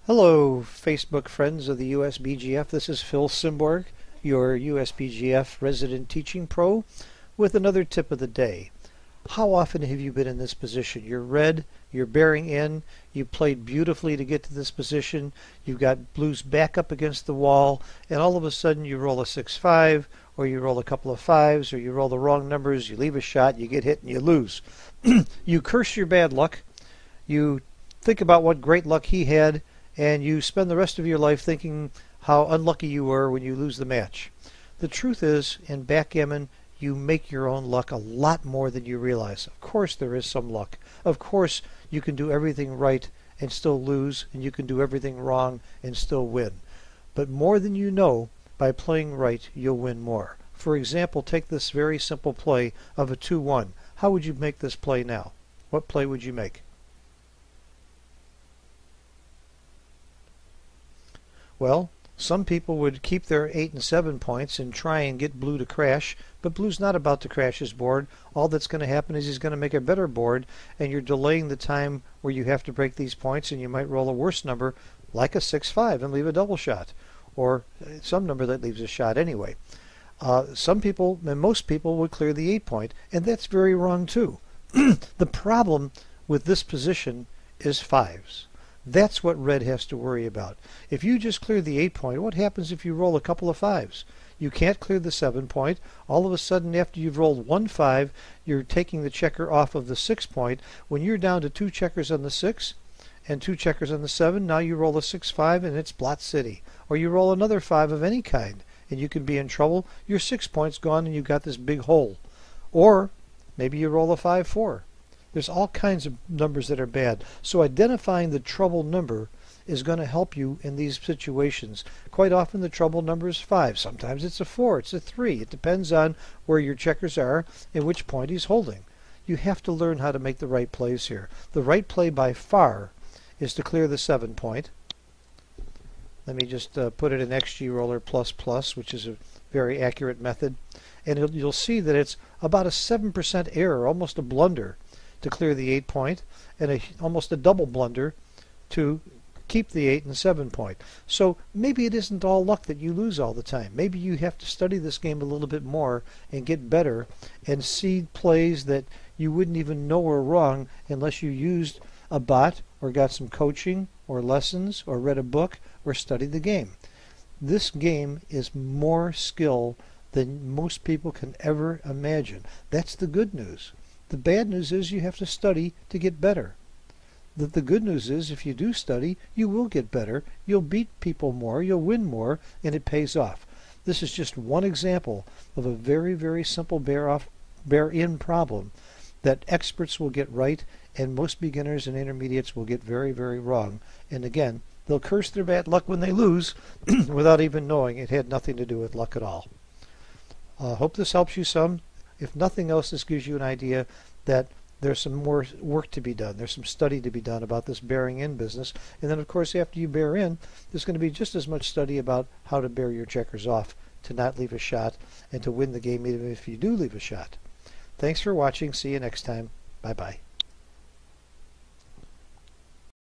Hello, Facebook friends of the USBGF. This is Phil Simborg, your USBGF resident teaching pro, with another tip of the day. How often have you been in this position? You're red, you're bearing in, you played beautifully to get to this position, you've got blues back up against the wall, and all of a sudden you roll a 6-5, or you roll a couple of fives, or you roll the wrong numbers, you leave a shot, you get hit, and you lose. You curse your bad luck, you think about what great luck he had, and you spend the rest of your life thinking how unlucky you were when you lose the match. The truth is, in backgammon, you make your own luck a lot more than you realize. Of course there is some luck. Of course you can do everything right and still lose, and you can do everything wrong and still win. But more than you know, by playing right, you'll win more. For example, take this very simple play of a 2-1. How would you make this play now? What play would you make? Well, some people would keep their 8 and 7 points and try and get blue to crash, but blue's not about to crash his board. All that's going to happen is he's going to make a better board, and you're delaying the time where you have to break these points, and you might roll a worse number like a 6-5 and leave a double shot, or some number that leaves a shot anyway. Some people, and most people, would clear the 8 point, and that's very wrong too. The problem with this position is fives. That's what red has to worry about. If you just clear the 8 point, what happens if you roll a couple of fives? You can't clear the 7 point. All of a sudden, after you've rolled 1 5, you're taking the checker off of the 6 point. When you're down to 2 checkers on the 6 and 2 checkers on the 7, now you roll a 6-5 and it's Blot City. Or you roll another 5 of any kind and you can be in trouble. Your 6 point's gone and you've got this big hole. Or maybe you roll a 5-4. There's all kinds of numbers that are bad. So identifying the trouble number is going to help you in these situations. Quite often the trouble number is 5. Sometimes it's a 4, it's a 3. It depends on where your checkers are and which point he's holding. You have to learn how to make the right plays here. The right play by far is to clear the 7 point. Let me just put it in XG Roller++, which is a very accurate method. And you'll see that it's about a 7% error, almost a blunder, to clear the 8 point, and almost a double blunder to keep the 8 and 7 point. So maybe it isn't all luck that you lose all the time. Maybe you have to study this game a little bit more and get better and see plays that you wouldn't even know are wrong unless you used a bot or got some coaching or lessons or read a book or studied the game. This game is more skill than most people can ever imagine. That's the good news. The bad news is you have to study to get better. The good news is if you do study, you will get better, you'll beat people more, you'll win more, and it pays off. This is just one example of a very, very simple bear-in problem that experts will get right and most beginners and intermediates will get very, very wrong. And again, they'll curse their bad luck when they lose without even knowing it had nothing to do with luck at all. Hope this helps you some. If nothing else, this gives you an idea that there's some more work to be done. There's some study to be done about this bearing in business. And then, of course, after you bear in, there's going to be just as much study about how to bear your checkers off, to not leave a shot, and to win the game even if you do leave a shot. Thanks for watching. See you next time. Bye-bye.